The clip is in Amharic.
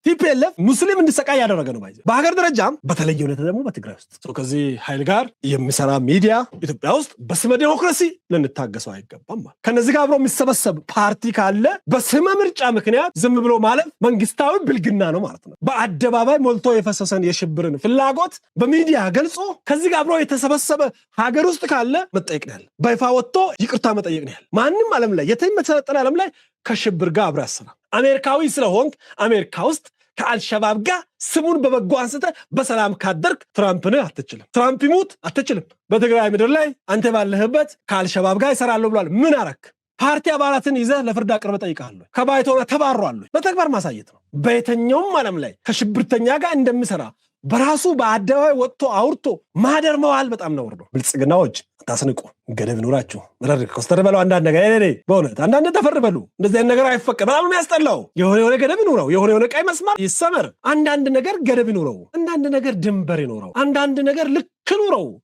ቲፒኤልኤፍ ሙስሊም እንዲሰቃይ ያደረገ ነው ባይዘ በሀገር ደረጃም በተለየ ሁኔታ ደግሞ በትግራይ ውስጥ ከዚህ ኃይል ጋር የሚሰራ ሚዲያ ኢትዮጵያ ውስጥ በስመ ዲሞክራሲ ልንታገሰው አይገባም ማለት ከነዚህ ጋር አብሮ የሚሰበሰብ ፓርቲ ካለ በስመ ምርጫ ምክንያት ዝም ብሎ ማለት መንግስታዊ ብልግና ነው ማለት ነው በአደባባይ ሞልቶ የፈሰሰን የሽብርን ፍላጎት በሚዲያ ገልጾ ከዚህ ጋር አብሮ የተሰበሰበ ሀገር ውስጥ ካለ መጠየቅ ነው ያለ በይፋ ወጥቶ ይቅርታ መጠየቅ ነው ያለ ማንንም ዓለም ላይ የትም የተሰጠነ ዓለም ላይ ከሽብር ጋር አብሮ ያሰራ አሜሪካዊ ስለሆንክ አሜሪካ ውስጥ ከአልሸባብ ጋር ስሙን በበጎ አንስተ በሰላም ካደርክ ትራምፕን አትችልም ትራምፕ ይሙት አትችልም በትግራይ ምድር ላይ አንተ ባለህበት ከአልሸባብ ጋር ይሰራሉ ብሏል ምን አረክ ፓርቲ አባላትን ይዘህ ለፍርድ አቅርበ ጠይቃለሁ ከባይቶና ተባሯል በተግባር ማሳየት ነው በየትኛውም ዓለም ላይ ከሽብርተኛ ጋር እንደምሰራ በራሱ በአደባባይ ወጥቶ አውርቶ ማደር መዋል በጣም ነውር ነው ብልጽግናዎች ታስንቁ ገደብ ኑራችሁ ረር ኮስተር በለው አንዳንድ ነገር በእውነት አንዳንድ ተፈርበሉ እንደዚህ ነገር አይፈቀድ በጣም የሚያስጠላው የሆነ ገደብ ይኑረው የሆነ ቀይ መስመር ይሰመር አንዳንድ ነገር ገደብ ይኑረው አንዳንድ ነገር ድንበር ይኑረው አንዳንድ ነገር ልክ ኑረው